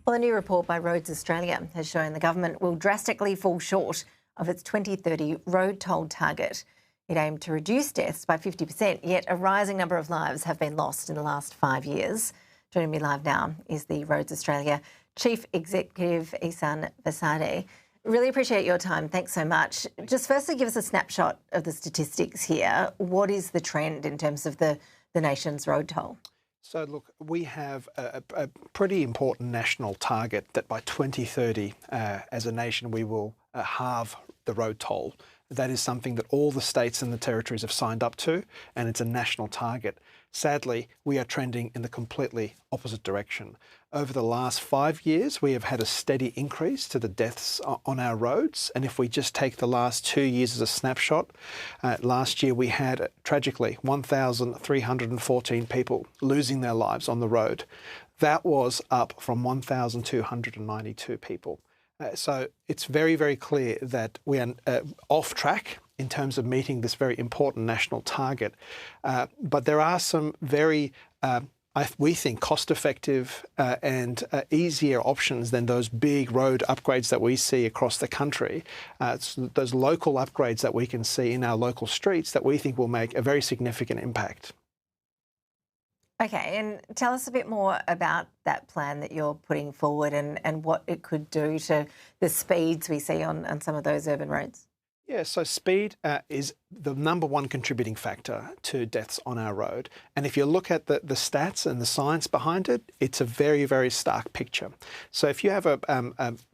Well, a new report by Roads Australia has shown the government will drastically fall short of its 2030 road toll target. It aimed to reduce deaths by 50%, yet a rising number of lives have been lost in the last 5 years. Joining me live now is the Roads Australia Chief Executive, Ehssan Veiszadeh. Really appreciate your time. Thanks so much. Just firstly, give us a snapshot of the statistics here. What is the trend in terms of the nation's road toll? So look, we have a pretty important national target that by 2030, as a nation, we will halve the road toll. That is something that all the states and the territories have signed up to, and it's a national target. Sadly, we are trending in the completely opposite direction. Over the last 5 years, we have had a steady increase to the deaths on our roads. And if we just take the last 2 years as a snapshot, last year we had, tragically, 1,314 people losing their lives on the road. That was up from 1,292 people. So it's very, very clear that we are off track in terms of meeting this very important national target. But there are some very, we think, cost-effective and easier options than those big road upgrades that we see across the country. It's those local upgrades that we can see in our local streets that we think will make a very significant impact. Okay, and tell us a bit more about that plan that you're putting forward and what it could do to the speeds we see on some of those urban roads. Yeah, so speed is the number one contributing factor to deaths on our road. And if you look at the stats and the science behind it, it's a very, very stark picture. So if you have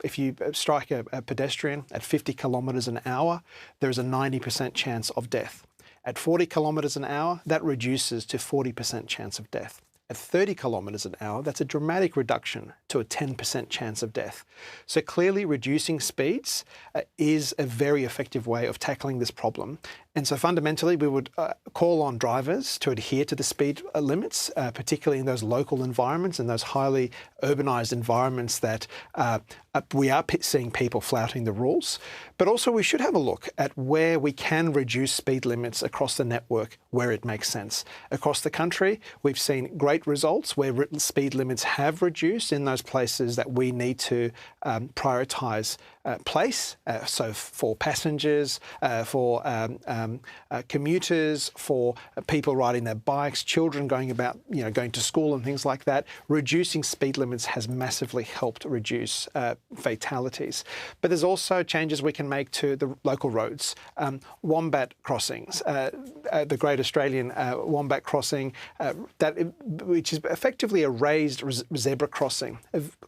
if you strike a pedestrian at 50 kilometres an hour, there's a 90% chance of death. At 40 kilometres an hour, that reduces to 40% chance of death. At 30 kilometres an hour, that's a dramatic reduction to a 10% chance of death. So clearly reducing speeds is a very effective way of tackling this problem. And so fundamentally, we would call on drivers to adhere to the speed limits, particularly in those local environments and those highly urbanised environments that we are seeing people flouting the rules. But also we should have a look at where we can reduce speed limits across the network where it makes sense. Across the country, we've seen great results where speed limits have reduced in those places that we need to prioritise place. So for passengers, for commuters, for people riding their bikes, children going to school and things like that, reducing speed limits has massively helped reduce fatalities. But there's also changes we can make to the local roads. Wombat crossings, the Great Australian Wombat Crossing, which is effectively a raised zebra crossing,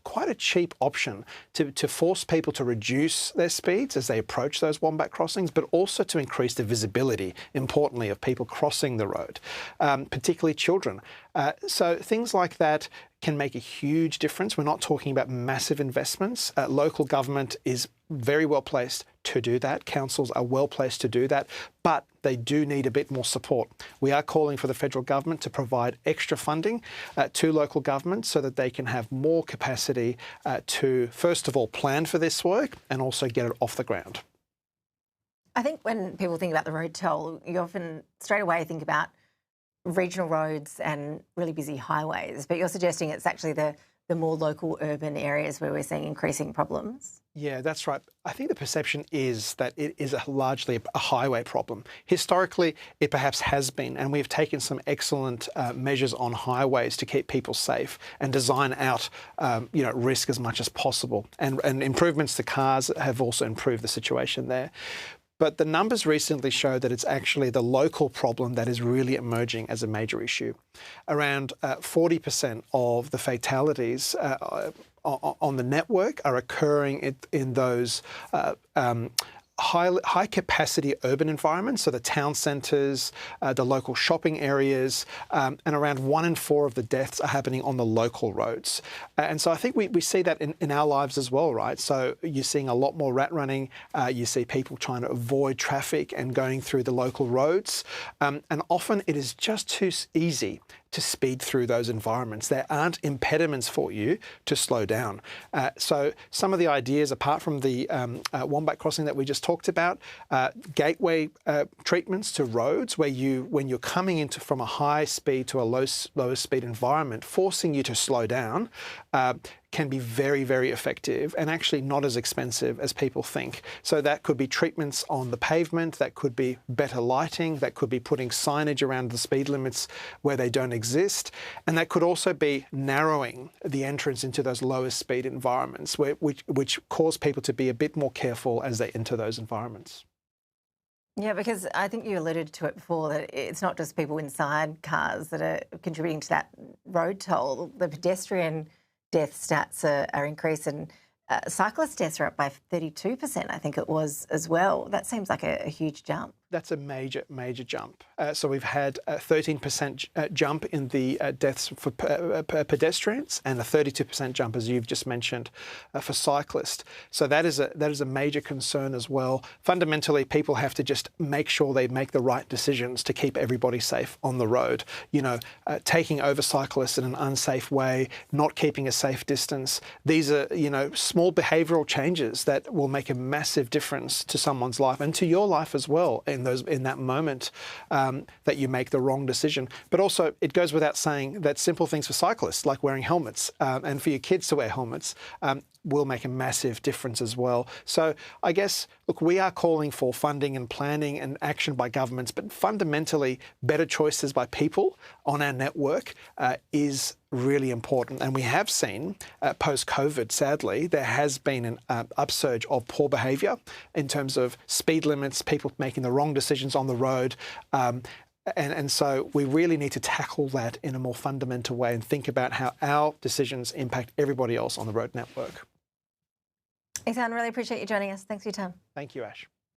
quite a cheap option to force people to reduce their speeds as they approach those wombat crossings, but also to increase the visibility, importantly, of people crossing the road, particularly children. So things like that can make a huge difference. We're not talking about massive investments. Local government is very well placed to do that. Councils are well placed to do that, but they do need a bit more support. We are calling for the federal government to provide extra funding to local governments so that they can have more capacity to, first of all, plan for this work and also get it off the ground. I think when people think about the road toll, you often straight away think about regional roads and really busy highways, but you're suggesting it's actually the more local urban areas where we're seeing increasing problems. Yeah, that's right. I think the perception is that it is largely a highway problem. Historically, it perhaps has been, and we've taken some excellent measures on highways to keep people safe and design out risk as much as possible. And improvements to cars have also improved the situation there. But the numbers recently show that it's actually the local problem that is really emerging as a major issue. Around 40% of the fatalities on the network are occurring in those high capacity urban environments, so the town centres, the local shopping areas, and around 1 in 4 of the deaths are happening on the local roads. And so I think we see that in our lives as well, right? So you're seeing a lot more rat running, you see people trying to avoid traffic and going through the local roads, and often it is just too easy to speed through those environments. There aren't impediments for you to slow down. So some of the ideas, apart from the wombat crossing that we just talked about, gateway treatments to roads where when you're coming into from a high speed to a lower speed environment, forcing you to slow down, can be very, very effective and actually not as expensive as people think. So that could be treatments on the pavement, that could be better lighting, that could be putting signage around the speed limits where they don't exist, and that could also be narrowing the entrance into those lowest speed environments, which cause people to be a bit more careful as they enter those environments. Yeah, because I think you alluded to it before that it's not just people inside cars that are contributing to that road toll. The pedestrian death stats are increasing. Cyclist deaths are up by 32%, I think it was, as well. That seems like a huge jump. That's a major, major jump. So we've had a 13% jump in the deaths for pedestrians and a 32% jump, as you've just mentioned, for cyclists. So that is a major concern as well. Fundamentally, people have to just make sure they make the right decisions to keep everybody safe on the road. You know, taking over cyclists in an unsafe way, not keeping a safe distance. These are, you know, small behavioural changes that will make a massive difference to someone's life and to your life as well in that moment that you make the wrong decision. But also, it goes without saying that simple things for cyclists, like wearing helmets, and for your kids to wear helmets, will make a massive difference as well. So I guess, look, we are calling for funding and planning and action by governments, but fundamentally better choices by people on our network is really important. And we have seen post-COVID, sadly, there has been an upsurge of poor behaviour in terms of speed limits, people making the wrong decisions on the road. And so we really need to tackle that in a more fundamental way and think about how our decisions impact everybody else on the road network. Ehssan, really appreciate you joining us. Thanks for your time. Thank you, Ash.